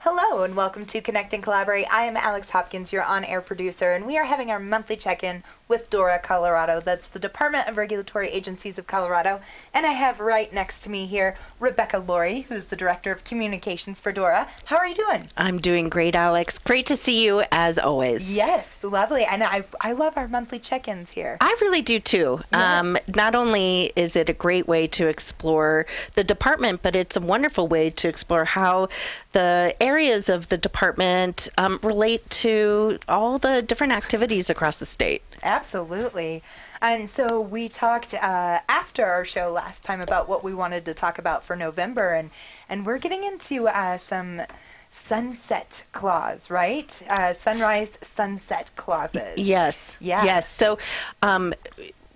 Hello and welcome to Connect and Collaborate. I am Alex Hopkins, your on-air producer, and we are having our monthly check-in with DORA, Colorado. That's the Department of Regulatory Agencies of Colorado. And I have right next to me here Rebecca Laurie, who's the Director of Communications for DORA. How are you doing? I'm doing great, Alex. Great to see you as always. Yes, lovely. And I love our monthly check-ins here. I really do too. Yes. Not only is it a great way to explore the department, but it's a wonderful way to explore how the areas of the department relate to all the different activities across the state. Absolutely. And so we talked after our show last time about what we wanted to talk about for November, and we're getting into some sunset clause, right? Sunrise, sunset clauses. Yes. Yeah. Yes. So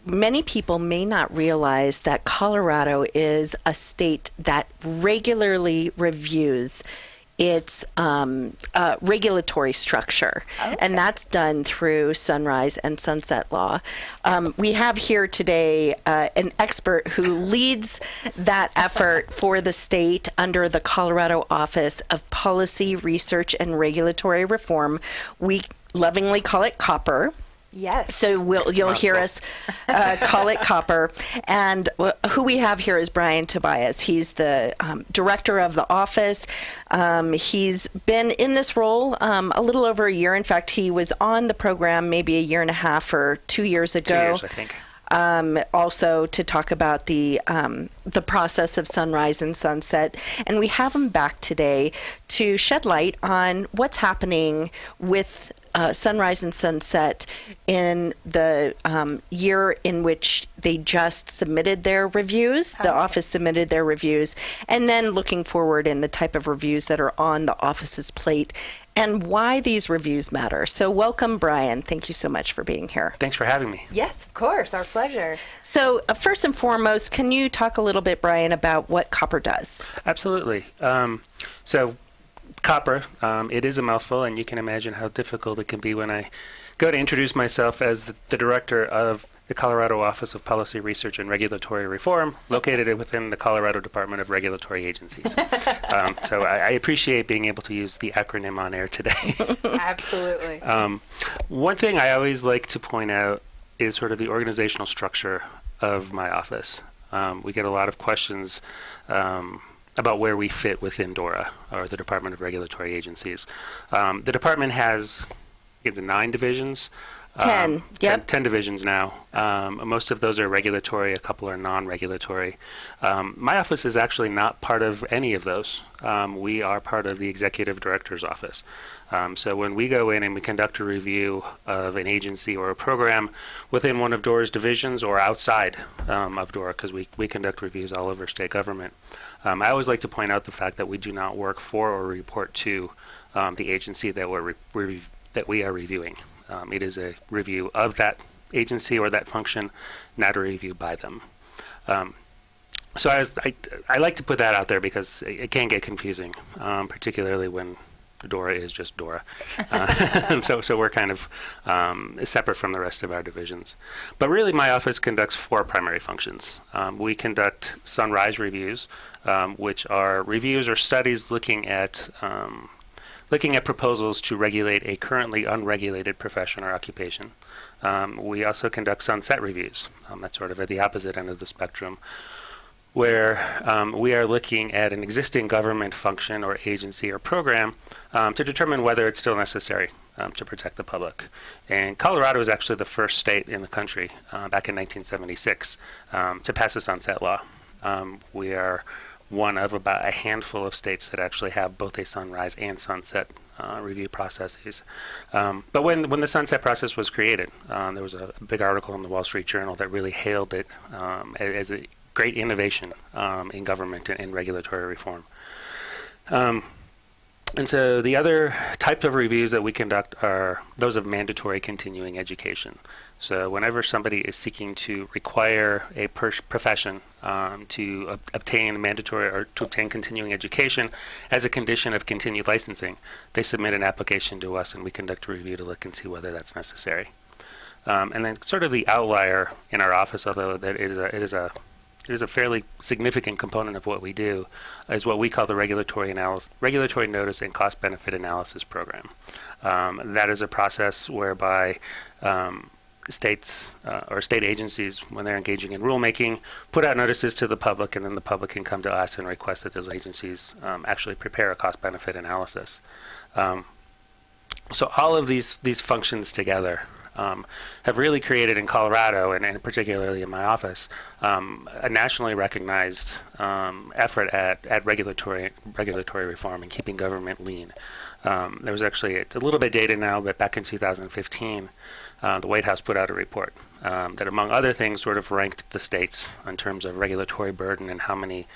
many people may not realize that Colorado is a state that regularly reviews its regulatory structure, Okay. and that's done through sunrise and sunset law. We have here today an expert who leads that effort for the state under the Colorado Office of Policy, Research, and Regulatory Reform. We lovingly call it COPRRR. Yes. So you'll hear us call it COPRRR. And who we have here is Brian Tobias. He's the director of the office. He's been in this role a little over a year. In fact, he was on the program maybe a year and a half or 2 years ago. 2 years, I think. Also to talk about the process of sunrise and sunset. And we have him back today to shed light on what's happening with sunrise and sunset in the year in which they just submitted their reviews. The office submitted their reviews, and then looking forward in the type of reviews that are on the office's plate and why these reviews matter. So welcome, Brian. Thank you so much for being here. Thanks for having me. Yes, of course. Our pleasure. So first and foremost, can you talk a little bit, Brian, about what COPRRR does? Absolutely. So COPRRR, it is a mouthful, and you can imagine how difficult it can be when I go to introduce myself as the director of the Colorado Office of Policy, Research, and Regulatory Reform, located within the Colorado Department of Regulatory Agencies. So I appreciate being able to use the acronym on air today. Absolutely. One thing I always like to point out is sort of the organizational structure of my office. We get a lot of questions about where we fit within DORA, or the Department of Regulatory Agencies. The department has 9 divisions. 10, yep. 10 divisions now. Most of those are regulatory, a couple are non-regulatory. My office is actually not part of any of those. We are part of the Executive Director's Office. So when we go in and we conduct a review of an agency or a program within one of DORA's divisions or outside of DORA, because we conduct reviews all over state government, I always like to point out the fact that we do not work for or report to the agency that we are reviewing. It is a review of that agency or that function, not a review by them. So I like to put that out there because it can get confusing, particularly when DORA is just DORA. So we're kind of separate from the rest of our divisions. But really, my office conducts 4 primary functions. We conduct sunrise reviews, which are reviews or studies looking at proposals to regulate a currently unregulated profession or occupation. We also conduct sunset reviews. That's sort of at the opposite end of the spectrum, where we are looking at an existing government function or agency or program to determine whether it's still necessary to protect the public. And Colorado is actually the first state in the country back in 1976 to pass a sunset law. We are one of about a handful of states that actually have both a sunrise and sunset review processes. But when the sunset process was created, there was a big article in the Wall Street Journal that really hailed it as a great innovation in government and regulatory reform. And so the other types of reviews that we conduct are those of mandatory continuing education. So whenever somebody is seeking to require a profession to obtain mandatory or to obtain continuing education as a condition of continued licensing, they submit an application to us and we conduct a review to look and see whether that's necessary. And then sort of the outlier in our office, although that it is a there's a fairly significant component of what we do is what we call the regulatory notice and cost benefit analysis program. That is a process whereby states or state agencies, when they're engaging in rulemaking, put out notices to the public, and then the public can come to us and request that those agencies actually prepare a cost benefit analysis. So all of these functions together have really created in Colorado, and particularly in my office, a nationally recognized effort at regulatory reform and keeping government lean. There was actually a little bit dated now, but back in 2015, the White House put out a report that, among other things, sort of ranked the states in terms of regulatory burden and how many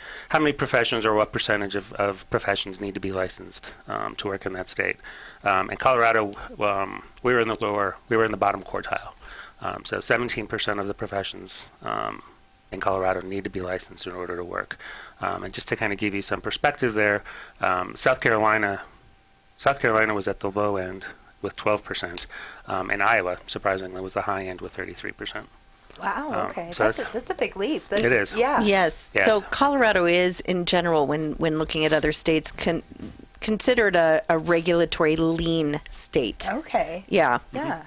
professions or what percentage of professions need to be licensed to work in that state. In Colorado, we were in the bottom quartile. So 17% of the professions in Colorado need to be licensed in order to work. And just to kind of give you some perspective there, South Carolina was at the low end with 12%, and Iowa, surprisingly, was the high end with 33%. Wow, okay. So that's a big leap. It is. Yeah. Yes. So Colorado is, in general, when looking at other states, considered a regulatory lean state. Okay. Yeah. Yeah.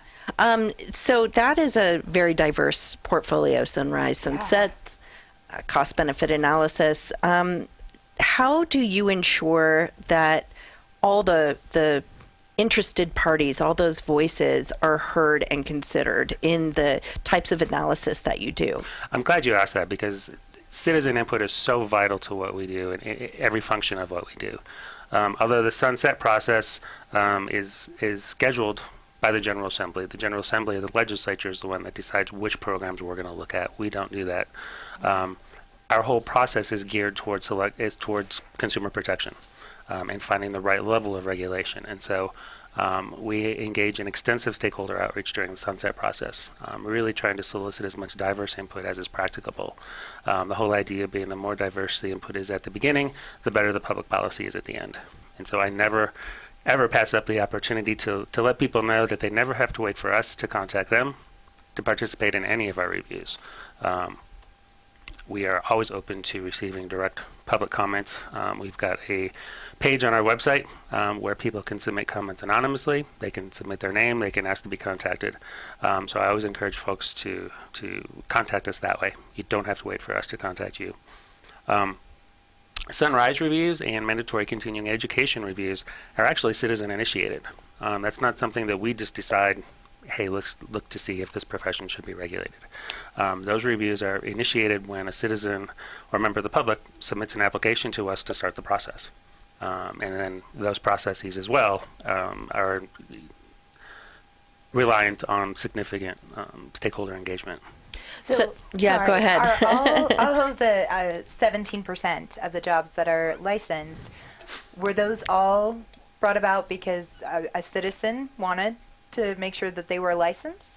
So that is a very diverse portfolio, Sunrise, Sunset, cost-benefit analysis. How do you ensure that all the interested parties, all those voices are heard and considered in the types of analysis that you do? I'm glad you asked that, because citizen input is so vital to what we do and every function of what we do. Although the sunset process is scheduled by the General Assembly. The General Assembly of the legislature is the one that decides which programs we're going to look at. We don't do that. Our whole process is geared towards consumer protection and finding the right level of regulation. And so we engage in extensive stakeholder outreach during the sunset process, really trying to solicit as much diverse input as is practicable. The whole idea being the more diverse the input is at the beginning, the better the public policy is at the end. And so I never ever pass up the opportunity to let people know that they never have to wait for us to contact them to participate in any of our reviews. We are always open to receiving direct public comments. We've got a page on our website where people can submit comments anonymously. They can submit their name. They can ask to be contacted. So I always encourage folks to contact us that way. You don't have to wait for us to contact you. Sunrise reviews and mandatory continuing education reviews are actually citizen initiated. That's not something that we just decide, hey, let's look to see if this profession should be regulated. Those reviews are initiated when a citizen or member of the public submits an application to us to start the process. And then those processes as well are reliant on significant stakeholder engagement. So yeah, go ahead. Are all of the 17% of the jobs that are licensed, were those all brought about because a citizen wanted to make sure that they were licensed?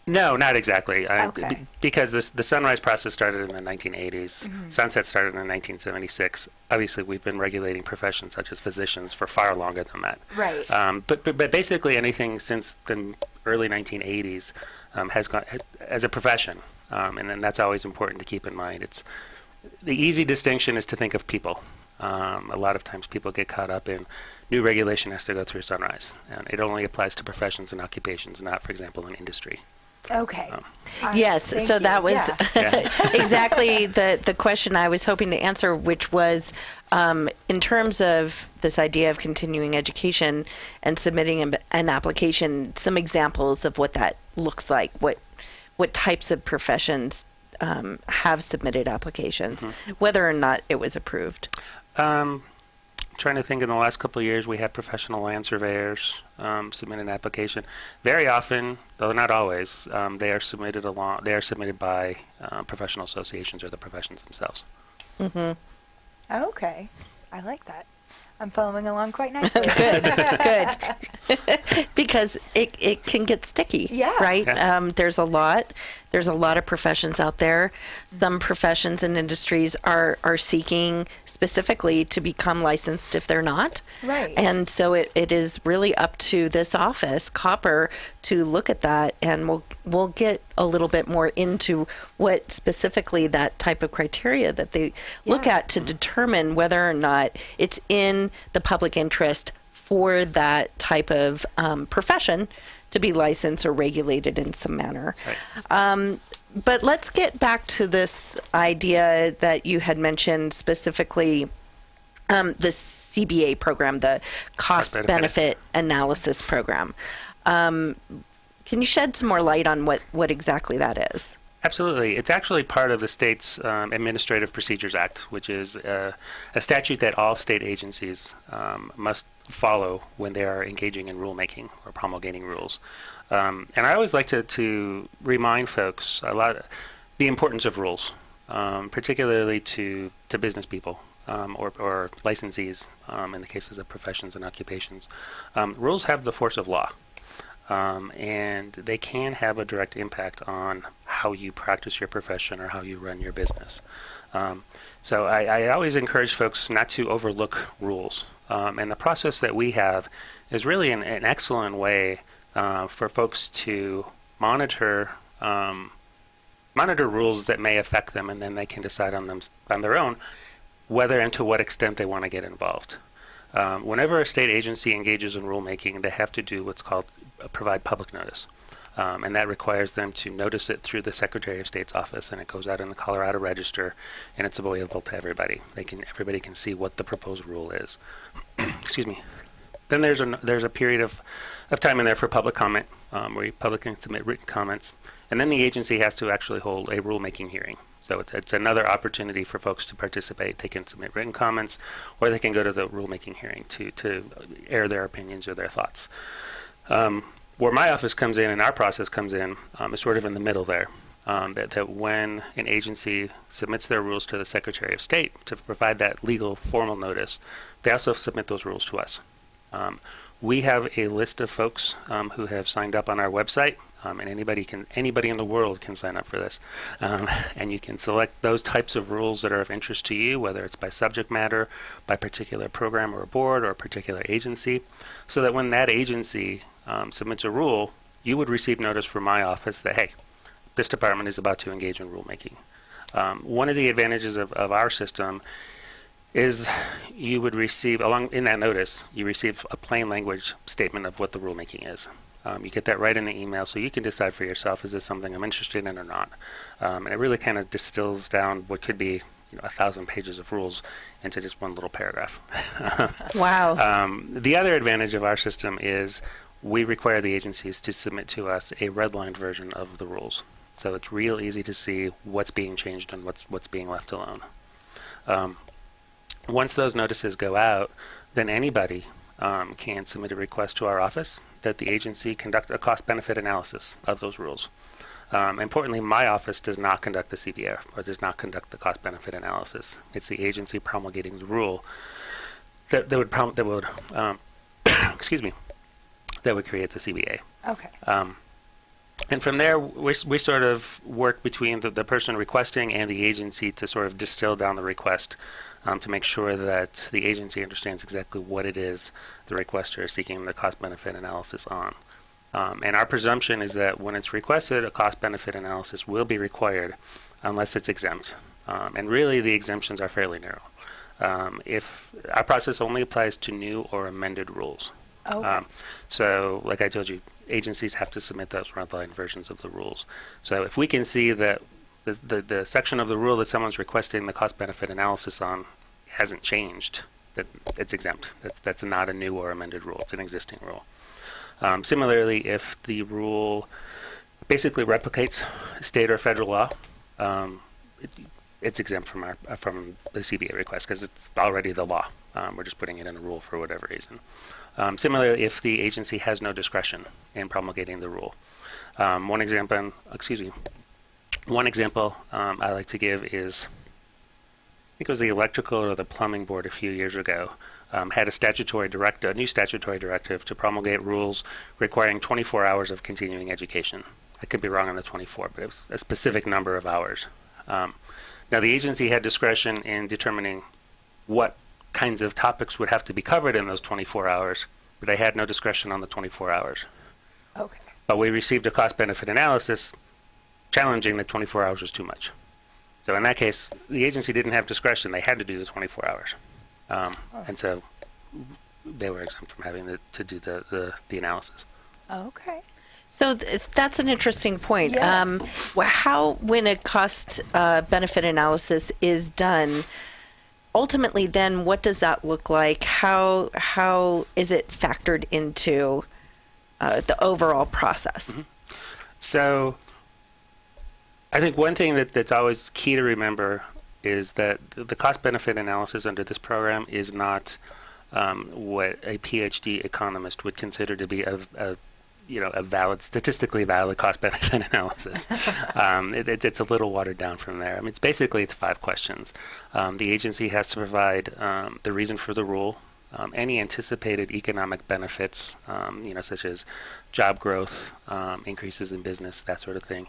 No, not exactly. Okay. Because the Sunrise process started in the 1980s. Mm-hmm. Sunset started in 1976. Obviously, we've been regulating professions such as physicians for far longer than that. Right. But basically anything since the early 1980s has gone as a profession, and then that's always important to keep in mind. It's the easy distinction is to think of people. A lot of times people get caught up in new regulation has to go through Sunrise, and it only applies to professions and occupations, not, for example, in industry. Okay. Yes, so that was exactly the question I was hoping to answer, which was in terms of this idea of continuing education and submitting an application, some examples of what that looks like, what types of professions have submitted applications, whether or not it was approved. Trying to think, in the last couple of years, we had professional land surveyors submit an application. Very often, though not always, they are submitted by professional associations or the professions themselves. Okay, I like that. I'm following along quite nicely. Good. Because it can get sticky, right? Yeah. There's a lot of professions out there. Some professions and industries are seeking specifically to become licensed if they're not. Right. And so it is really up to this office, COPRRR, to look at that, and we'll get a little bit more into what specifically that type of criteria that they look at to determine whether or not it's in the public interest for that type of profession to be licensed or regulated in some manner. Right. But let's get back to this idea that you had mentioned specifically, the CBA program, the cost benefit analysis program. Can you shed some more light on what exactly that is? Absolutely. It's actually part of the state's Administrative Procedures Act, which is a statute that all state agencies must follow when they are engaging in rulemaking or promulgating rules. And I always like to remind folks the importance of rules, particularly to business people or licensees in the cases of professions and occupations. Rules have the force of law. And they can have a direct impact on how you practice your profession or how you run your business. So I always encourage folks not to overlook rules. And the process that we have is really an excellent way for folks to monitor rules that may affect them, and then they can decide on their own whether and to what extent they want to get involved. Whenever a state agency engages in rulemaking, they have to do what's called provide public notice. And that requires them to notice it through the Secretary of State's office, and it goes out in the Colorado Register, and it's available to everybody. Everybody can see what the proposed rule is. Excuse me. Then there's a period of time in there for public comment, where the public can submit written comments, and then the agency has to actually hold a rulemaking hearing. So it's another opportunity for folks to participate. They can submit written comments, or they can go to the rulemaking hearing to air their opinions or their thoughts. Where my office comes in and our process comes in is sort of in the middle there. That when an agency submits their rules to the Secretary of State to provide that legal formal notice, they also submit those rules to us. We have a list of folks who have signed up on our website, and anybody in the world can sign up for this. And you can select those types of rules that are of interest to you, whether it's by subject matter, by particular program or board, or a particular agency, so that when that agency submits a rule, you would receive notice from my office that, hey, this department is about to engage in rulemaking. One of the advantages of our system is you would receive, in that notice, you receive a plain language statement of what the rulemaking is. You get that right in the email, so you can decide for yourself, is this something I'm interested in or not? And it really kind of distills down what could be 1,000 pages of rules into just one little paragraph. Wow. The other advantage of our system is we require the agencies to submit to us a redlined version of the rules. So it's real easy to see what's being changed and what's being left alone. Once those notices go out, then anybody can submit a request to our office that the agency conduct a cost-benefit analysis of those rules. Importantly, my office does not conduct the CBR or does not conduct the cost-benefit analysis. It's the agency promulgating the rule that would excuse me, that would create the CBA. Okay. And from there, we sort of work between the person requesting and the agency to sort of distill down the request to make sure that the agency understands exactly what it is the requester is seeking the cost-benefit analysis on. And our presumption is that when it's requested, a cost-benefit analysis will be required unless it's exempt. And really, the exemptions are fairly narrow. If our process only applies to new or amended rules. Okay. So, like I told you, agencies have to submit those redline versions of the rules. So if we can see that the section of the rule that someone's requesting the cost-benefit analysis on hasn't changed, that it's exempt. That's not a new or amended rule. It's an existing rule. Similarly, if the rule basically replicates state or federal law, it's exempt from the CBA request because it's already the law. We're just putting it in a rule for whatever reason. Similarly, if the agency has no discretion in promulgating the rule. One example I like to give is, I think it was the electrical or the plumbing board a few years ago, had a new statutory directive to promulgate rules requiring 24 hours of continuing education. I could be wrong on the 24, but it was a specific number of hours. Now, the agency had discretion in determining what kinds of topics would have to be covered in those 24 hours, but they had no discretion on the 24 hours. Okay. But we received a cost-benefit analysis challenging that 24 hours was too much. So in that case, the agency didn't have discretion. They had to do the 24 hours. And so they were exempt from having to do the analysis. Okay. So that's an interesting point. Yeah. When a cost benefit analysis is done, ultimately then what does that look like? How is it factored into the overall process? Mm-hmm. So I think one thing that's always key to remember is that the cost-benefit analysis under this program is not what a PhD economist would consider to be a statistically valid cost-benefit analysis. It's a little watered down from there. I mean, it's 5 questions. The agency has to provide the reason for the rule, any anticipated economic benefits, such as job growth, increases in business, that sort of thing.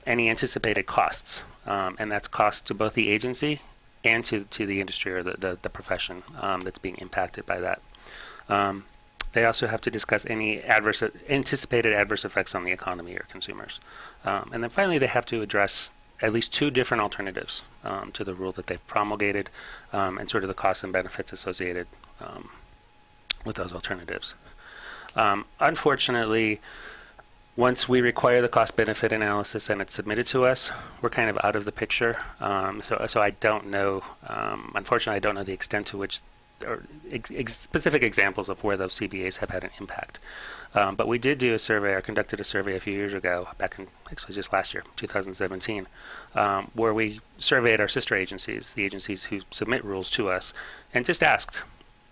Any anticipated costs, and that's costs to both the agency and to the industry or the profession that's being impacted by that. They also have to discuss any anticipated adverse effects on the economy or consumers. And then finally, they have to address at least 2 different alternatives to the rule that they've promulgated and sort of the costs and benefits associated with those alternatives. Unfortunately, once we require the cost-benefit analysis and it's submitted to us, we're kind of out of the picture. So I don't know, unfortunately, I don't know the extent to which, or specific examples of where those CBAs have had an impact. But we did do a survey, or conducted a survey a few years ago, back in, actually just last year, 2017, where we surveyed our sister agencies, the agencies who submit rules to us, and just asked,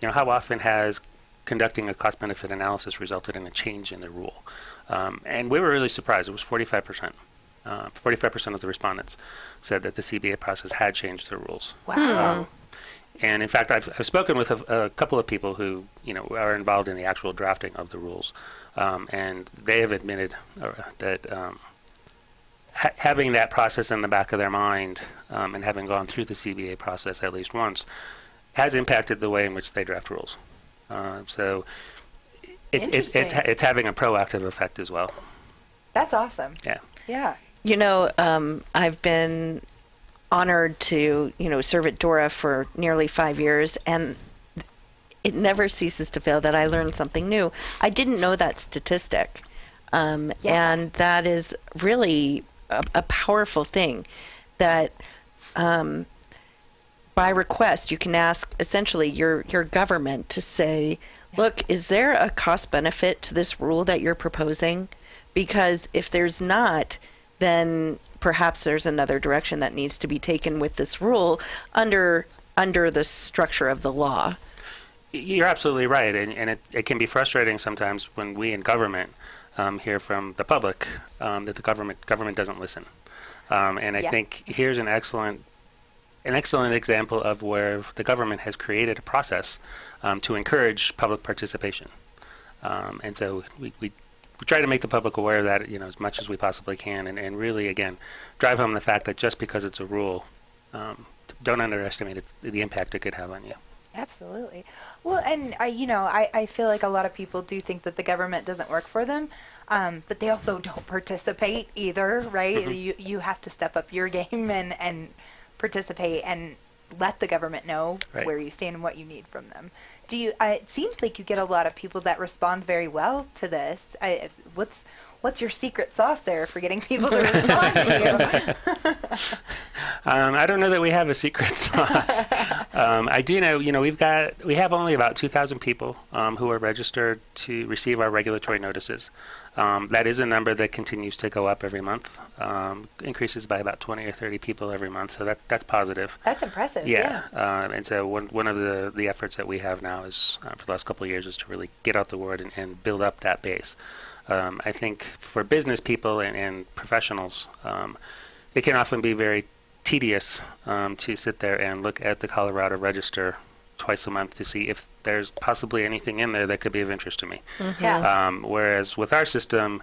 how often has conducting a cost-benefit analysis resulted in a change in the rule? And we were really surprised. It was 45%. 45% of the respondents said that the CBA process had changed their rules. Wow. And in fact, I've spoken with a couple of people who are involved in the actual drafting of the rules, and they have admitted that having that process in the back of their mind and having gone through the CBA process at least once has impacted the way in which they draft rules. So it's having a proactive effect as well. That's awesome. Yeah. Yeah. I've been honored to, serve at DORA for nearly 5 years, and it never ceases to fail that I learn something new. I didn't know that statistic, and that is really a powerful thing that by request you can ask essentially your government to say, look, is there a cost benefit to this rule that you're proposing? Because if there's not, then perhaps there's another direction that needs to be taken with this rule under the structure of the law. You're absolutely right, and it can be frustrating sometimes when we in government hear from the public that the government doesn't listen. And I think here's an excellent example of where the government has created a process to encourage public participation. And so we try to make the public aware of that, as much as we possibly can, and really, again, drive home the fact that just because it's a rule, don't underestimate the impact it could have on you. Absolutely. Well, and I feel like a lot of people do think that the government doesn't work for them, but they also don't participate either, right? Mm-hmm. You have to step up your game and participate and let the government know where you stand and what you need from them. Do you? It seems like you get a lot of people that respond very well to this. What's your secret sauce there for getting people to respond to you? I don't know that we have a secret sauce. I do know, we have only about 2,000 people who are registered to receive our regulatory notices. That is a number that continues to go up every month, increases by about 20 or 30 people every month, so that's positive. That's impressive, yeah. And so one of the efforts that we have now is, for the last couple of years, is to really get out the word and build up that base. I think for business people and professionals, it can often be very tedious to sit there and look at the Colorado Register twice a month to see if there's possibly anything in there that could be of interest to me. Yeah. Whereas with our system,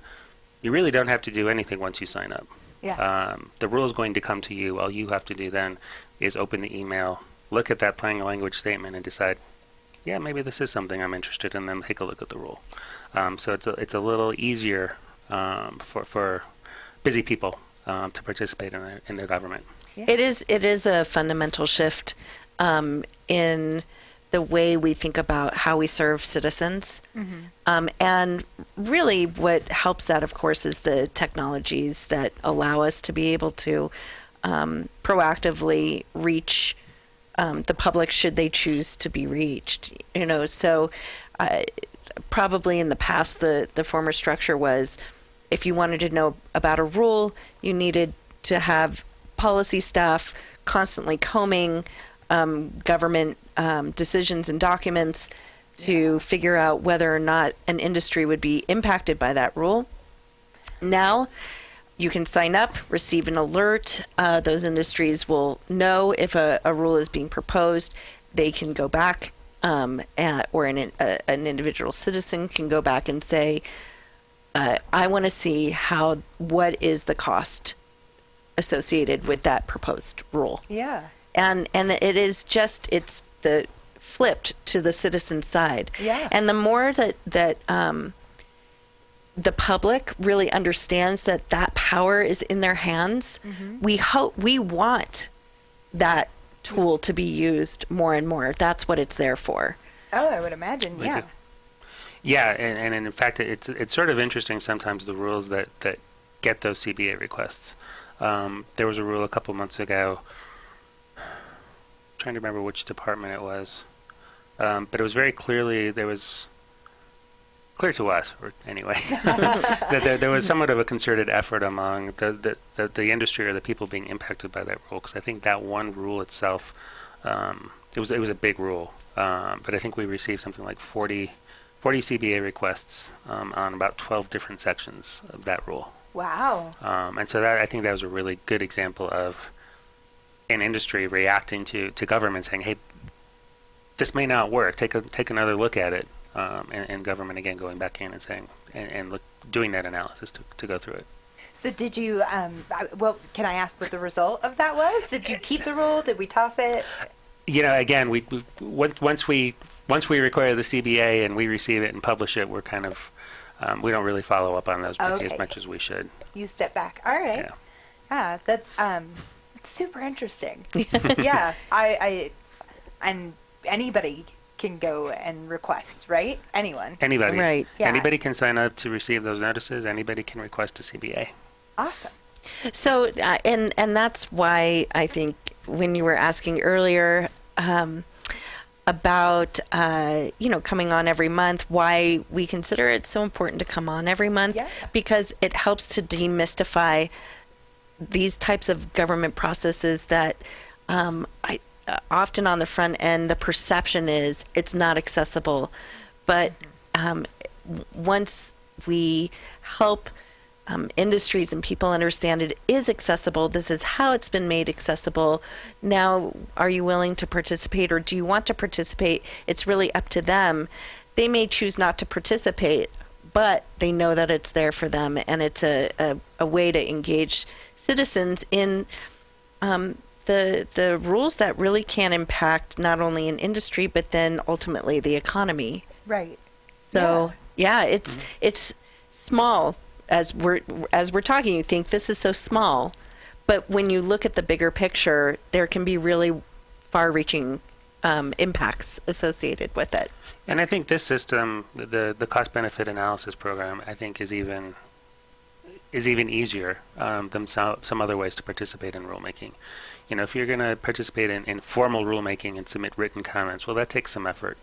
you really don't have to do anything once you sign up. Yeah. The rule is going to come to you. All you have to do then is open the email, look at that plain language statement, and decide, yeah, maybe this is something I'm interested in, and then take a look at the rule. So it's a little easier for busy people to participate in their government. Yeah. It is a fundamental shift in the way we think about how we serve citizens. And really what helps that, of course, is the technologies that allow us to be able to proactively reach the public should they choose to be reached. So probably in the past, the former structure was if you wanted to know about a rule, you needed to have policy staff constantly combing government decisions and documents to figure out whether or not an industry would be impacted by that rule. Now, you can sign up, receive an alert. Those industries will know if a rule is being proposed. They can go back, or an individual citizen can go back and say, I want to see what is the cost associated with that proposed rule. Yeah. And it's the flipped to the citizen side. Yeah. And the more that the public really understands that power is in their hands, we want that tool to be used more and more. That's what it's there for. Oh, I would imagine. Yeah. Yeah, and in fact, it's sort of interesting sometimes the rules that get those CBA requests. There was a rule a couple months ago. I'm trying to remember which department it was, but it was very clearly clear to us, or anyway, that there was somewhat of a concerted effort among the industry or the people being impacted by that rule. Because I think that one rule itself, it was a big rule, but I think we received something like 40 CBA requests on about 12 different sections of that rule. Wow. And so I think that was a really good example of an industry reacting to government saying, hey, this may not work. Take another look at it. And government again going back in and saying and doing that analysis to go through it. So did you? Can I ask what the result of that was? Did you keep the rule? Did we toss it? Again, once we require the CBA and we receive it and publish it, we're kind of we don't really follow up on those as much as we should. You step back. All right. Yeah, that's it's super interesting. Yeah, and anybody can go and request, right? Anybody. Right. Yeah. Anybody can sign up to receive those notices. Anybody can request a CBA. Awesome. So, and that's why I think when you were asking earlier about, coming on every month, why we consider it so important to come on every month, because it helps to demystify these types of government processes that often on the front end, the perception is it's not accessible. But once we help industries and people understand it is accessible, this is how it's been made accessible. Now, are you willing to participate, or do you want to participate? It's really up to them. They may choose not to participate, but they know that it's there for them, and it's a way to engage citizens in the rules that really can impact not only an industry, but then ultimately the economy. Right. So it's small. As we're talking, you think this is so small, but when you look at the bigger picture, there can be really far-reaching impacts associated with it. And I think this system, the cost-benefit analysis program, I think is even easier than some other ways to participate in rulemaking. If you're going to participate in formal rulemaking and submit written comments, well, that takes some effort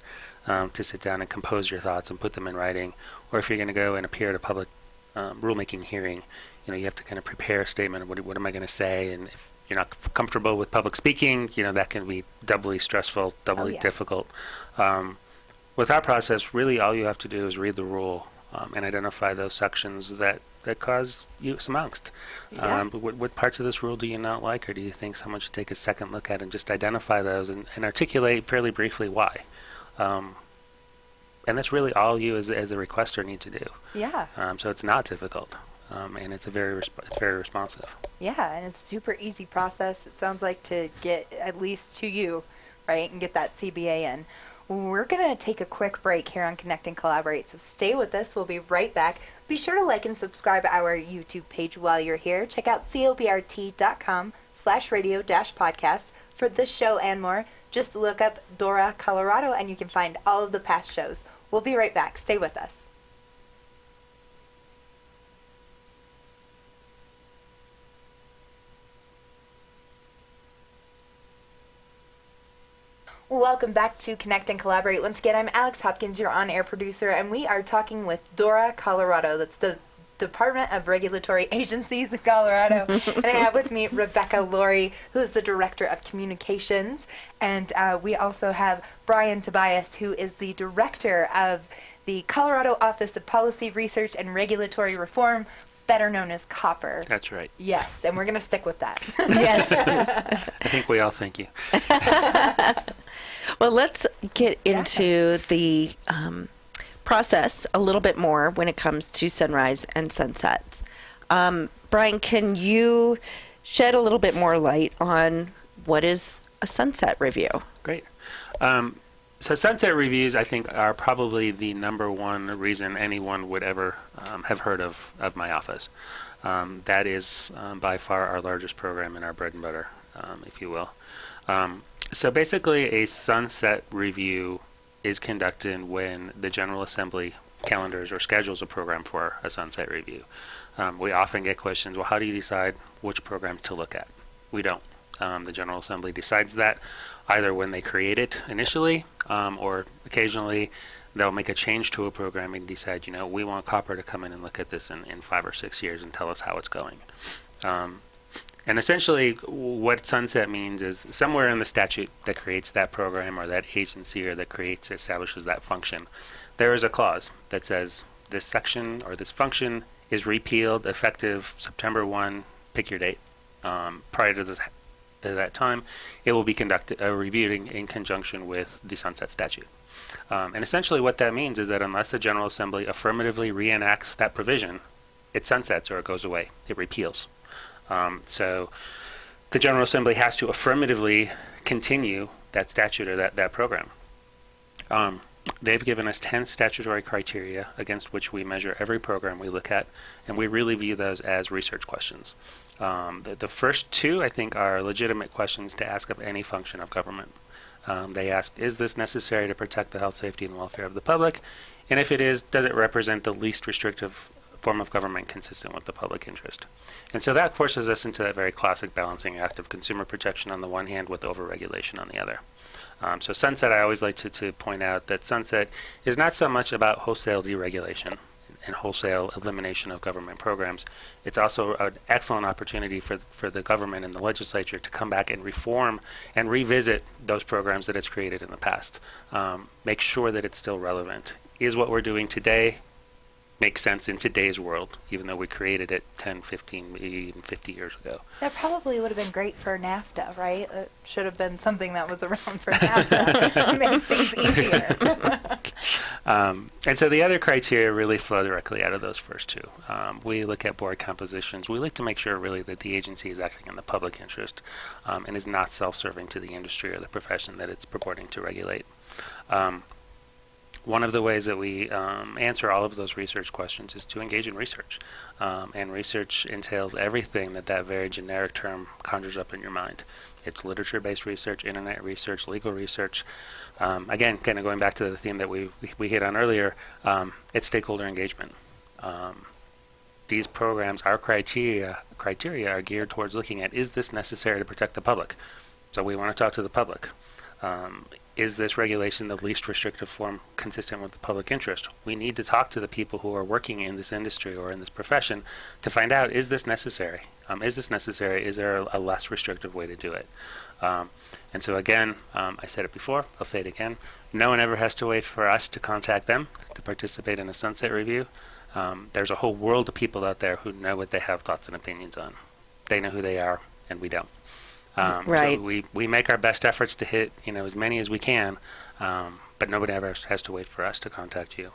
to sit down and compose your thoughts and put them in writing. Or if you're going to go and appear at a public rulemaking hearing, you have to kind of prepare a statement of what am I going to say, and if you're not comfortable with public speaking, that can be doubly stressful, doubly difficult. With our process, really all you have to do is read the rule and identify those sections that that cause you some angst. Yeah. What parts of this rule do you not like, or do you think someone should take a second look at and just identify those and articulate fairly briefly why? And that's really all you as a requester need to do. Yeah. So it's not difficult, and it's very responsive. Yeah, and it's a super easy process, it sounds like, to get at least to you, right, and get that CBA in. We're going to take a quick break here on Connect and Collaborate, so stay with us. We'll be right back. Be sure to like and subscribe our YouTube page while you're here. Check out coprt.com/radio-podcast for this show and more. Just look up DORA Colorado and you can find all of the past shows. We'll be right back. Stay with us. Welcome back to Connect and Collaborate. Once again, I'm Alex Hopkins, your on-air producer, and we are talking with DORA Colorado. That's the Department of Regulatory Agencies in Colorado. And I have with me Rebecca Laurie, who is the Director of Communications. And we also have Brian Tobias, who is the Director of the Colorado Office of Policy Research and Regulatory Reform, better known as COPRRR. That's right. Yes, and we're going to stick with that. Yes. I think we all thank you. Well, let's get into the process a little bit more when it comes to sunrise and sunsets. Brian, can you shed a little bit more light on what is a sunset review? Great. So sunset reviews, I think, are probably the number one reason anyone would ever have heard of my office. That is by far our largest program and our bread and butter, if you will. So basically, a sunset review is conducted when the General Assembly calendars or schedules a program for a sunset review. We often get questions, well, how do you decide which program to look at? We don't. The General Assembly decides that either when they create it initially, or occasionally they'll make a change to a program and decide, we want COPRRR to come in and look at this in 5 or 6 years and tell us how it's going. And essentially what sunset means is somewhere in the statute that creates that program or that agency or that establishes that function, there is a clause that says this section or this function is repealed effective September 1, pick your date. Prior to that time, it will be reviewed in conjunction with the sunset statute. And essentially what that means is that unless the General Assembly affirmatively reenacts that provision, it sunsets or it goes away, it repeals. So the General Assembly has to affirmatively continue that statute or that program. They've given us 10 statutory criteria against which we measure every program we look at, and we really view those as research questions. The first two, I think, are legitimate questions to ask of any function of government. They ask, is this necessary to protect the health, safety, and welfare of the public? And if it is, does it represent the least restrictive form of government consistent with the public interest? And so that forces us into that very classic balancing act of consumer protection on the one hand with overregulation on the other. So sunset, I always like to point out that sunset is not so much about wholesale deregulation and wholesale elimination of government programs. It's also an excellent opportunity for the government and the legislature to come back and reform and revisit those programs that it's created in the past. Make sure that it's still relevant. Is what we're doing today make sense in today's world, even though we created it 10, 15, maybe even 50 years ago? That probably would have been great for NAFTA, right? It should have been something that was around for NAFTA to make things easier. And so the other criteria really flow directly out of those first two. We look at board compositions. We like to make sure really that the agency is acting in the public interest and is not self-serving to the industry or the profession that it's purporting to regulate. One of the ways that we answer all of those research questions is to engage in research. And research entails everything that very generic term conjures up in your mind. It's literature-based research, internet research, legal research. Again, kind of going back to the theme that we hit on earlier, it's stakeholder engagement. These programs, our criteria are geared towards looking at, is this necessary to protect the public? So we want to talk to the public. Is this regulation the least restrictive form consistent with the public interest? We need to talk to the people who are working in this industry or in this profession to find out, is this necessary? Is this necessary? Is there a less restrictive way to do it? And so again, I said it before, I'll say it again, no one ever has to wait for us to contact them to participate in a sunset review. There's a whole world of people out there who know what they have thoughts and opinions on. They know who they are, and we don't. Right. So we make our best efforts to hit as many as we can, but nobody ever has to wait for us to contact you.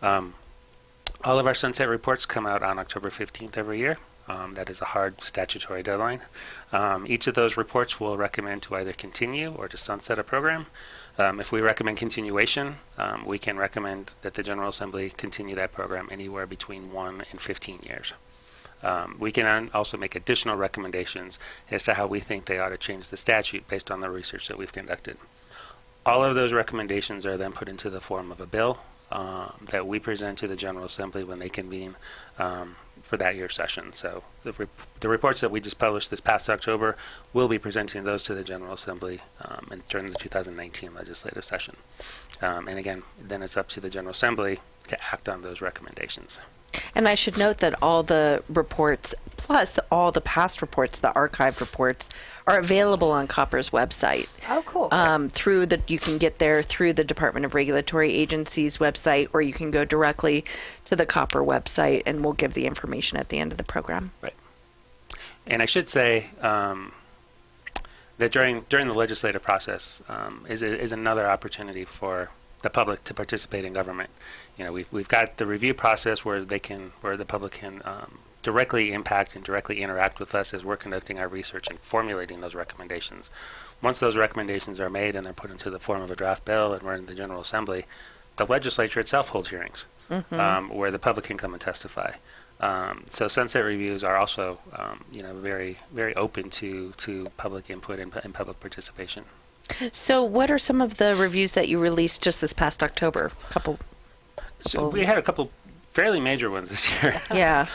All of our sunset reports come out on October 15th every year. That is a hard statutory deadline. Each of those reports will recommend to either continue or to sunset a program. If we recommend continuation, we can recommend that the General Assembly continue that program anywhere between 1 and 15 years. We can also make additional recommendations as to how we think they ought to change the statute based on the research that we've conducted. All of those recommendations are then put into the form of a bill that we present to the General Assembly when they convene for that year's session. So the reports that we just published this past October, we'll be presenting those to the General Assembly during the 2019 legislative session. And again, then it's up to the General Assembly to act on those recommendations. And I should note that all the reports, plus all the past reports, the archived reports, are available on COPRRR's website. Oh, cool. You can get there through the Department of Regulatory Agency's website, or you can go directly to the COPRRR website, and we'll give the information at the end of the program. Right. And I should say that during the legislative process is another opportunity for the public to participate in government. We've got the review process where the public can directly impact and directly interact with us as we're conducting our research and formulating those recommendations. Once those recommendations are made and they're put into the form of a draft bill and we're in the General Assembly, the legislature itself holds hearings where the public can come and testify. So sunset reviews are also very, very open to public input and public participation. So what are some of the reviews that you released just this past October? So we had a couple fairly major ones this year. Yeah.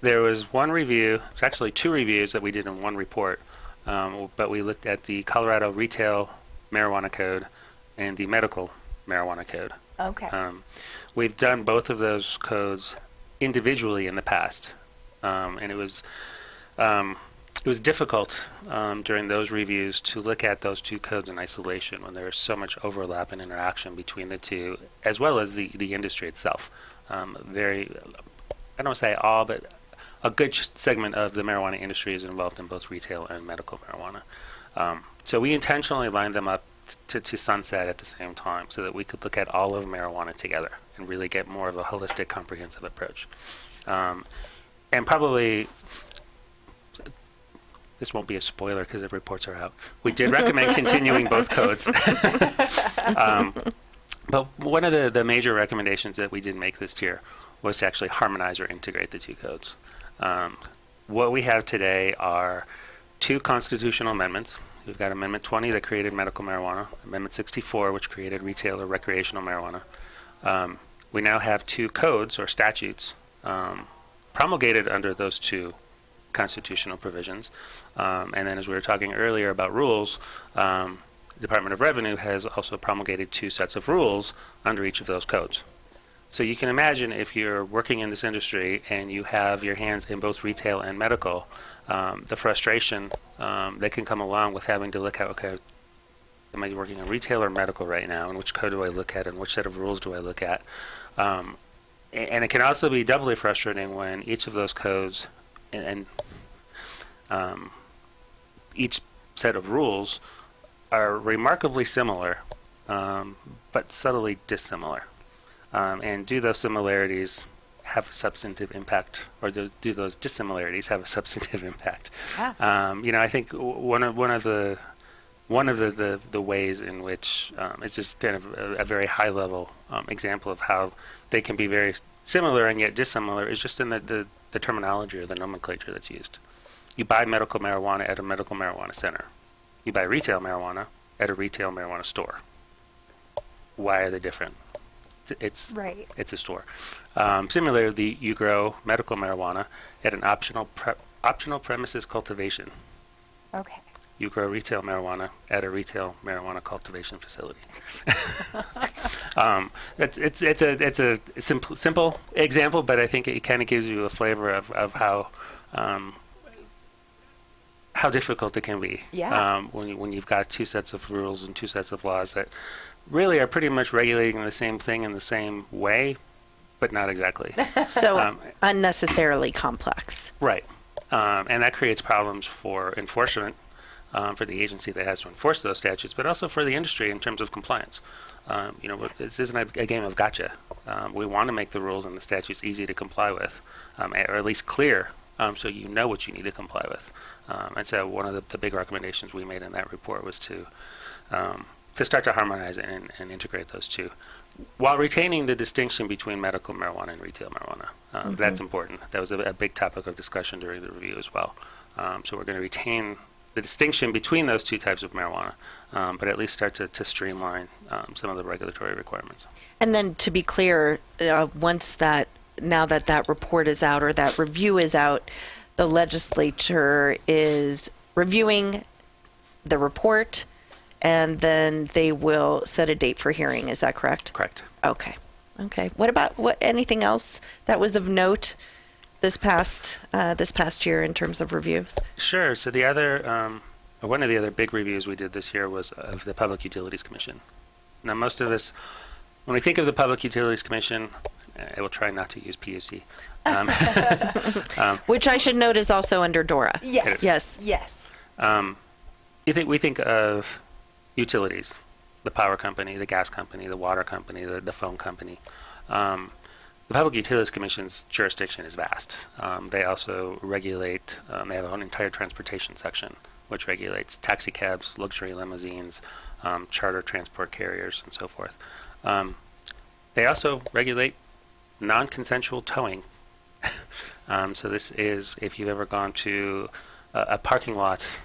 There was one review, it's actually two reviews that we did in one report, but we looked at the Colorado Retail Marijuana Code and the Medical Marijuana Code. Okay. We've done both of those codes individually in the past, and it was difficult during those reviews to look at those two codes in isolation when there was so much overlap and interaction between the two, as well as the industry itself. I don't want to say all, but a good segment of the marijuana industry is involved in both retail and medical marijuana. So we intentionally lined them up to sunset at the same time so that we could look at all of marijuana together and really get more of a holistic, comprehensive approach. And probably, this won't be a spoiler because the reports are out, we did recommend continuing both codes. But one of the major recommendations that we did make this year was to actually harmonize or integrate the two codes. What we have today are two constitutional amendments. We've got Amendment 20 that created medical marijuana, Amendment 64 which created retail or recreational marijuana. We now have two codes or statutes promulgated under those two constitutional provisions. And then as we were talking earlier about rules, the Department of Revenue has also promulgated two sets of rules under each of those codes. So you can imagine if you're working in this industry and you have your hands in both retail and medical, the frustration that can come along with having to look at, okay, am I working in retail or medical right now, and which code do I look at, and which set of rules do I look at? And it can also be doubly frustrating when each of those codes and each set of rules are remarkably similar, but subtly dissimilar. And do those similarities have a substantive impact, or do those dissimilarities have a substantive impact? Yeah. I think one of the ways in which it's just kind of a very high level example of how they can be very similar and yet dissimilar is just in the terminology or the nomenclature that's used. You buy medical marijuana at a medical marijuana center. You buy retail marijuana at a retail marijuana store. Why are they different? It's a store. Similarly, you grow medical marijuana at an optional premises cultivation. Okay. You grow retail marijuana at a retail marijuana cultivation facility. It's a simple example, but I think it kind of gives you a flavor of how difficult it can be. Yeah. When you've got two sets of rules and two sets of laws that really are pretty much regulating the same thing in the same way, but not exactly. So unnecessarily complex. Right. And that creates problems for enforcement, for the agency that has to enforce those statutes, but also for the industry in terms of compliance. This isn't a game of gotcha. We want to make the rules and the statutes easy to comply with, or at least clear, so you know what you need to comply with. And so one of the big recommendations we made in that report was to start to harmonize and integrate those two, while retaining the distinction between medical marijuana and retail marijuana. That's important. That was a big topic of discussion during the review as well. So we're going to retain the distinction between those two types of marijuana, but at least start to streamline some of the regulatory requirements. And then to be clear, now that report is out or that review is out, the legislature is reviewing the report, and then they will set a date for hearing. Is that correct? Correct. Okay. What about anything else that was of note this past year in terms of reviews? Sure. So the other one of the other big reviews we did this year was of the Public Utilities Commission. Now, most of us, when we think of the Public Utilities Commission, I will try not to use PUC. Which I should note is also under DORA. Yes. We think of utilities, the power company, the gas company, the water company, the phone company. The Public Utilities Commission's jurisdiction is vast. They also regulate, they have an entire transportation section, which regulates taxi cabs, luxury limousines, charter transport carriers, and so forth. They also regulate non-consensual towing. So this is, if you've ever gone to a parking lot,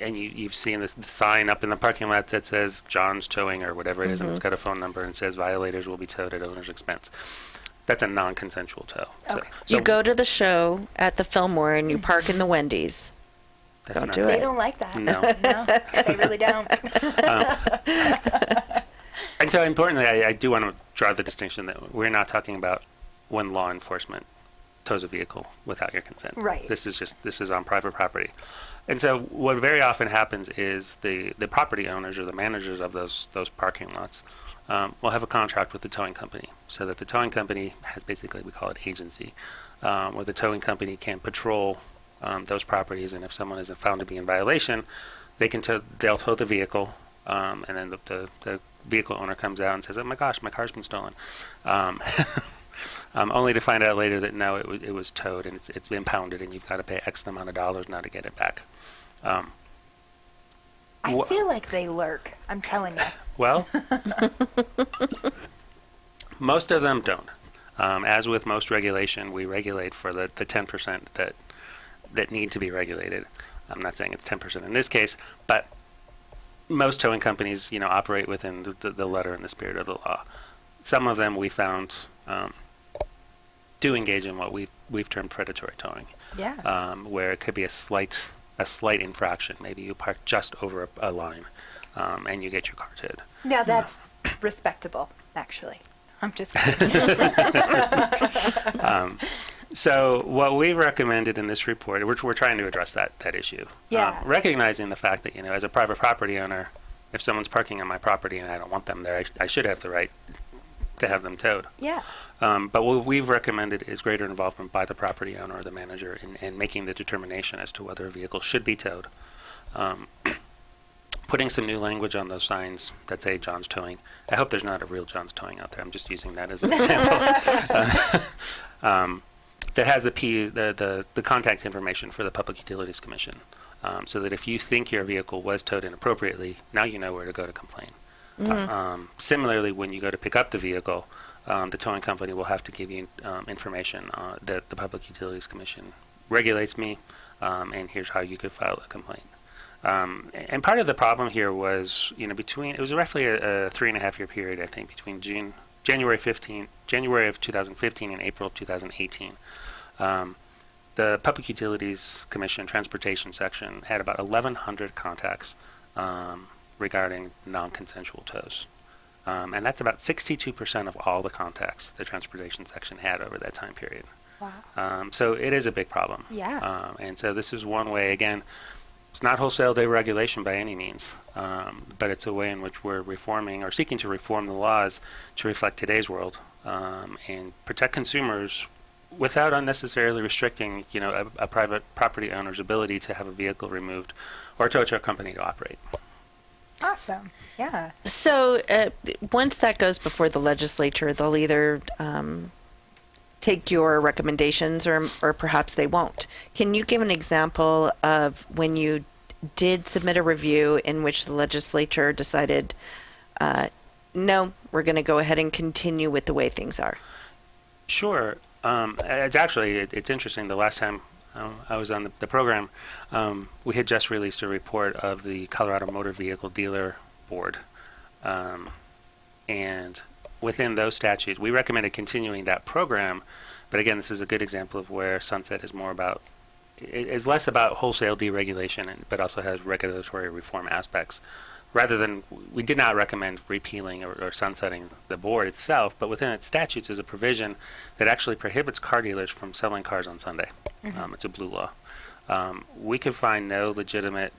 and you've seen the sign up in the parking lot that says John's Towing or whatever it is, and it's got a phone number and says violators will be towed at owner's expense. That's a non-consensual tow. Okay. So you go to the show at the Fillmore and you park in the Wendy's. Don't do it. They don't like that. No. No, they really don't. And so importantly, I do want to draw the distinction that we're not talking about when law enforcement tows a vehicle without your consent. Right. This is on private property. And so what very often happens is the property owners or the managers of those parking lots will have a contract with the towing company, so that the towing company has basically, we call it agency, where the towing company can patrol those properties, and if someone is found to be in violation, they'll tow the vehicle, and then the vehicle owner comes out and says, "Oh my gosh, my car's been stolen," only to find out later that no, it was towed and it's impounded, and you've got to pay X amount of dollars now to get it back. I feel like they lurk. I'm telling you. Well, most of them don't. As with most regulation, we regulate for the 10% that need to be regulated. I'm not saying it's 10% in this case, but most towing companies, operate within the letter and the spirit of the law. Some of them we found do engage in what we've termed predatory towing. Yeah. Where it could be a slight infraction. Maybe you park just over a line, and you get your car towed. Now that's respectable, actually. I'm just kidding. So what we recommended in this report, we're trying to address that issue. Yeah. Recognizing the fact that, as a private property owner, if someone's parking on my property and I don't want them there, I should have the right to have them towed. Yeah. But what we've recommended is greater involvement by the property owner or the manager in making the determination as to whether a vehicle should be towed. Putting some new language on those signs that say John's Towing. I hope there's not a real John's Towing out there. I'm just using that as an example. That has the contact information for the Public Utilities Commission, so that if you think your vehicle was towed inappropriately, now you know where to go to complain. Similarly, when you go to pick up the vehicle, the towing company will have to give you information that the Public Utilities Commission regulates me, and here's how you could file a complaint. And part of the problem here was, it was roughly a 3.5-year period, I think, between January of 2015 and April of 2018. The Public Utilities Commission Transportation Section had about 1,100 contacts regarding non-consensual tows. And that's about 62% of all the contacts the Transportation Section had over that time period. Wow. So it is a big problem. Yeah. And so this is one way, again, it's not wholesale deregulation by any means, but it's a way in which we're reforming or seeking to reform the laws to reflect today's world, and protect consumers without unnecessarily restricting, a private property owner's ability to have a vehicle removed or tow truck company to operate. Awesome. Yeah. So once that goes before the legislature, they'll either take your recommendations or perhaps they won't. Can you give an example of when you did submit a review in which the legislature decided, no, we're going to go ahead and continue with the way things are? Sure. It's interesting. The last time I was on the program, we had just released a report of the Colorado Motor Vehicle Dealer Board. And within those statutes, we recommended continuing that program. But again, this is a good example of where sunset is less about wholesale deregulation, but also has regulatory reform aspects. Rather than, we did not recommend repealing or sunsetting the board itself, but within its statutes is a provision that actually prohibits car dealers from selling cars on Sunday. It's a blue law. We could find no legitimate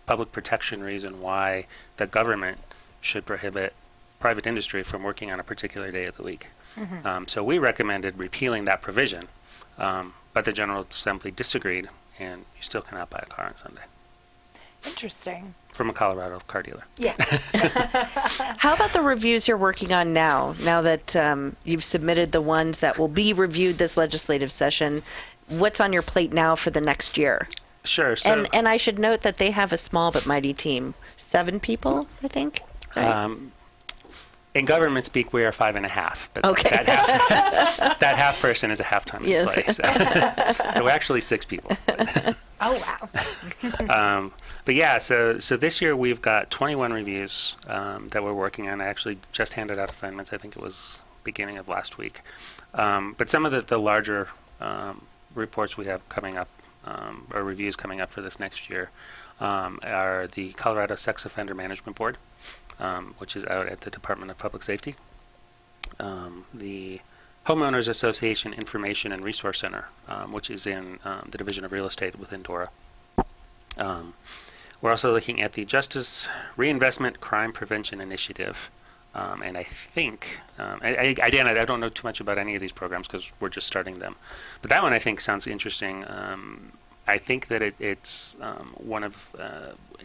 public protection reason why the government should prohibit private industry from working on a particular day of the week. So we recommended repealing that provision, but the General Assembly disagreed, and you still cannot buy a car on Sunday. Interesting. From a Colorado car dealer. Yeah. How about the reviews you're working on now that you've submitted the ones that will be reviewed this legislative session? What's on your plate now for the next year? Sure. So, and I should note that they have a small but mighty team. 7 people, I think. Right? In government speak, we are 5.5. But okay. that half person is a half-time employee. So we're actually 6 people. Oh, wow. But yeah, so this year we've got 21 reviews that we're working on. I actually just handed out assignments. I think it was beginning of last week. But some of the larger reports we have coming up, or reviews coming up for this next year, are the Colorado Sex Offender Management Board, which is out at the Department of Public Safety, the Homeowners Association Information and Resource Center, which is in the Division of Real Estate within DORA. We're also looking at the Justice Reinvestment Crime Prevention Initiative. And I think, again, I don't know too much about any of these programs because we're just starting them. But that one I think sounds interesting. I think that it's one of,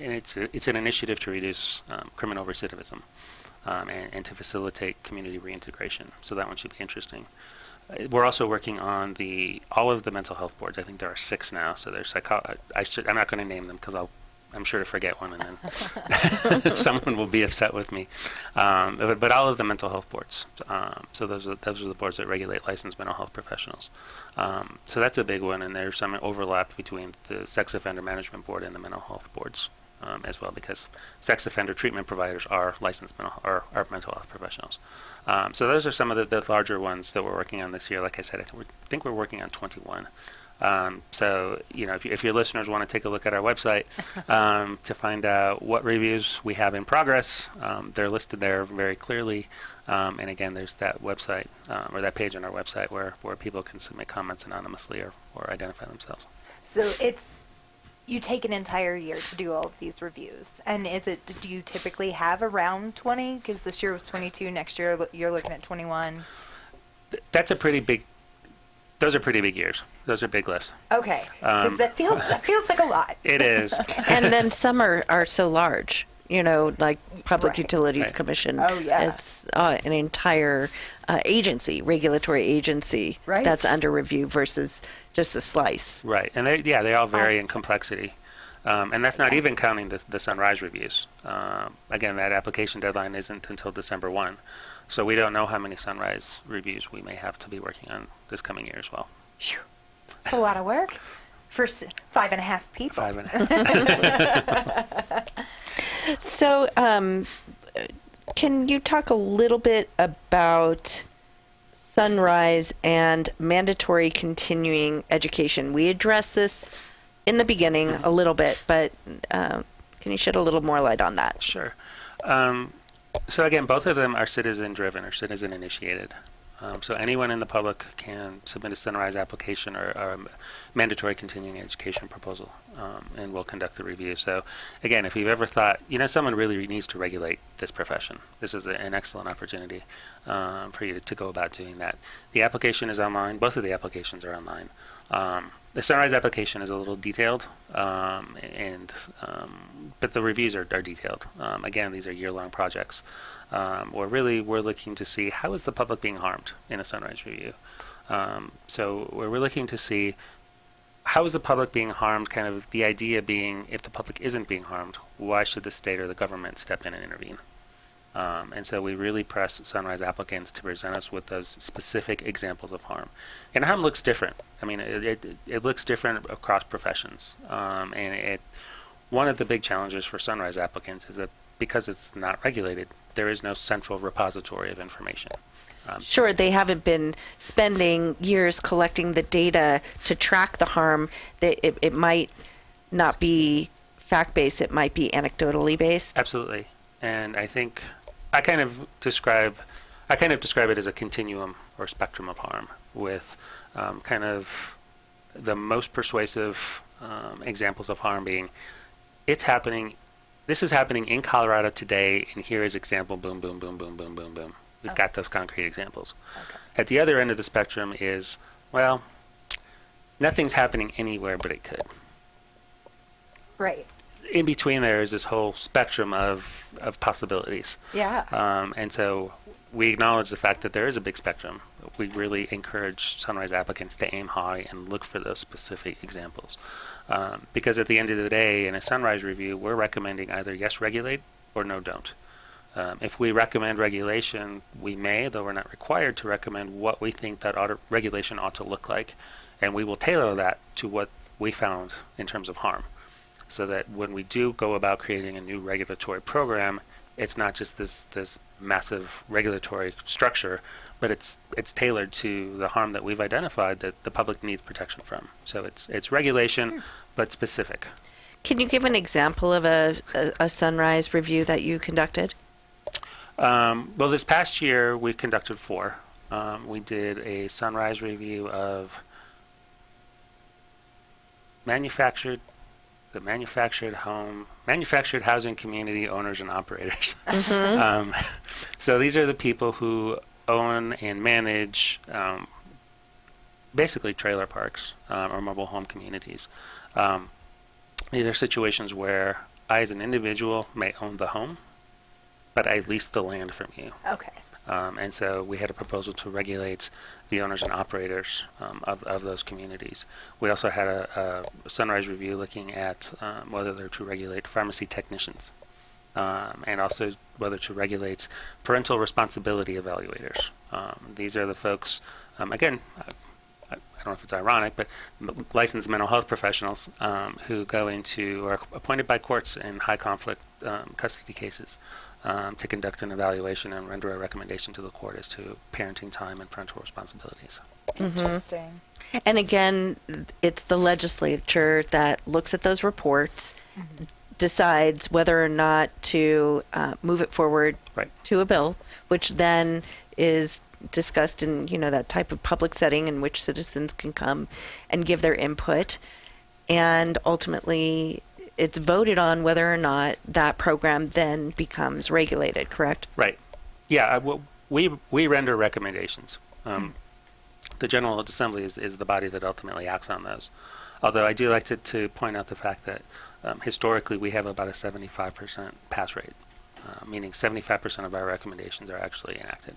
and it's an initiative to reduce criminal recidivism and to facilitate community reintegration. So that one should be interesting. We're also working on all of the mental health boards. I think there are 6 now. So there's I'm not going to name them because I'm sure to forget one, and then someone will be upset with me. But all of the mental health boards. So those are the boards that regulate licensed mental health professionals. So that's a big one, and there's some overlap between the Sex Offender Management Board and the mental health boards as well, because sex offender treatment providers are licensed mental health professionals. So those are some of the larger ones that we're working on this year. Like I said, I think we're working on 21. So, if your listeners want to take a look at our website to find out what reviews we have in progress, they're listed there very clearly. And again, there's that website or that page on our website where people can submit comments anonymously or identify themselves. So you take an entire year to do all of these reviews. And do you typically have around 20? Because this year was 22, next year you're looking at 21. That's a pretty big. Those are pretty big years. Those are big lists. Okay, because that feels like a lot. It is. And then some are so large, like Public Right. Utilities Right. Commission. Oh, yeah. It's an entire regulatory agency Right. that's under review versus just a slice. Right, and they all vary in complexity. And that's not even counting the Sunrise reviews. Again, that application deadline isn't until December 1. So we don't know how many Sunrise reviews we may have to be working on this coming year as well. Phew. That's a lot of work for 5.5 people. 5.5. So can you talk a little bit about Sunrise and mandatory continuing education? We addressed this in the beginning a little bit, but can you shed a little more light on that? Sure. So again, both of them are citizen-driven or citizen-initiated. So anyone in the public can submit a Sunrise application or a mandatory continuing education proposal, and we'll conduct the review. So again, if you've ever thought, someone really needs to regulate this profession, this is an excellent opportunity for you to go about doing that. The application is online. Both of the applications are online. The Sunrise application is a little detailed, but the reviews are detailed. Again, these are year-long projects. We're looking to see how is the public being harmed in a Sunrise review. So we're looking to see how is the public being harmed, kind of the idea being if the public isn't being harmed, why should the state or the government step in and intervene? And so we really press Sunrise applicants to present us with those specific examples of harm. And harm looks different. I mean, it looks different across professions. One of the big challenges for Sunrise applicants is that because it's not regulated, there is no central repository of information. Sure, they haven't been spending years collecting the data to track the harm. It might not be fact-based, it might be anecdotally based. Absolutely. And I think I kind of describe it as a continuum or spectrum of harm, with kind of the most persuasive examples of harm being this is happening in Colorado today, and here is example, boom, boom, boom, boom, boom, boom, boom. We've got those concrete examples. Okay. At the other end of the spectrum is, well, nothing's happening anywhere, but it could. Right. In between there is this whole spectrum of possibilities. Yeah. And so we acknowledge the fact that there is a big spectrum. We really encourage Sunrise applicants to aim high and look for those specific examples. Because at the end of the day, in a Sunrise review, we're recommending either yes, regulate, or no, don't. If we recommend regulation, we may, though we're not required to recommend what we think that regulation ought to look like. And we will tailor that to what we found in terms of harm. So that when we do go about creating a new regulatory program, it's not just this massive regulatory structure, but it's tailored to the harm that we've identified that the public needs protection from. So it's regulation, but specific. Can you give an example of a Sunrise review that you conducted? Well, this past year we conducted 4. We did a Sunrise review of manufactured housing community owners and operators. Mm-hmm. So these are the people who own and manage basically trailer parks or mobile home communities. These are situations where I, as an individual, may own the home, but I lease the land from you. Okay. And so we had a proposal to regulate the owners and operators of those communities. We also had a Sunrise review looking at whether they're to regulate pharmacy technicians, and also whether to regulate parental responsibility evaluators. These are the folks, again, I don't know if it's ironic, but licensed mental health professionals who go into, or are appointed by courts in high conflict custody cases, to conduct an evaluation and render a recommendation to the court as to parenting time and parental responsibilities. Interesting. And again, it's the legislature that looks at those reports, decides whether or not to move it forward to a bill, which then is discussed in that type of public setting in which citizens can come and give their input, and ultimately it's voted on whether or not that program then becomes regulated, correct? Right. Yeah, we render recommendations. The General Assembly is the body that ultimately acts on those. Although I do like to point out the fact that historically we have about a 75% pass rate, meaning 75% of our recommendations are actually enacted.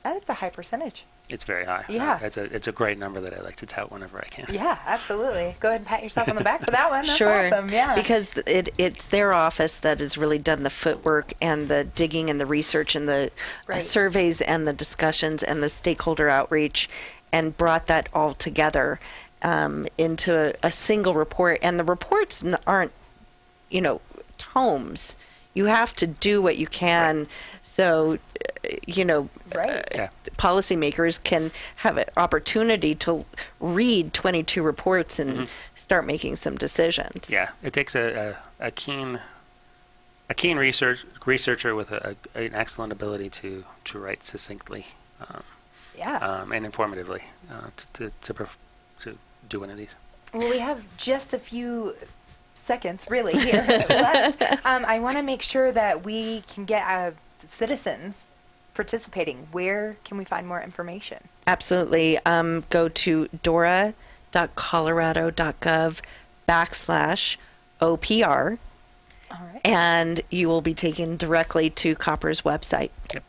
That's a high percentage. It's very high. Yeah. It's a great number that I like to tout whenever I can. Yeah, absolutely. Go ahead and pat yourself on the back for that one. That's sure. Awesome. Yeah. Because it's their office that has really done the footwork and the digging and the research and the surveys and the discussions and the stakeholder outreach, and brought that all together into a single report. And the reports aren't, tomes. You have to do what you can. So, policymakers can have an opportunity to read 22 reports and start making some decisions. Yeah, it takes a keen researcher with an excellent ability to write succinctly. Yeah. and informatively to do one of these. Well, we have just a few seconds, really, here left. I want to make sure that we can get citizens participating. Where can we find more information? Absolutely. Go to dora.colorado.gov/OPR, All right. and you will be taken directly to COPRRR's website. Yep.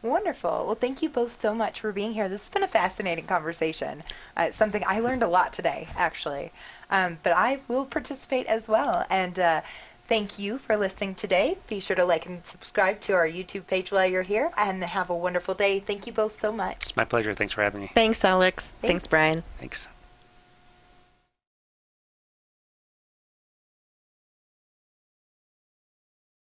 Wonderful. Well, thank you both so much for being here. This has been a fascinating conversation. It's something I learned a lot today, actually. But I will participate as well. And thank you for listening today. Be sure to like and subscribe to our YouTube page while you're here. And have a wonderful day. Thank you both so much. It's my pleasure. Thanks for having me. Thanks, Alex. Thanks, Brian. Thanks.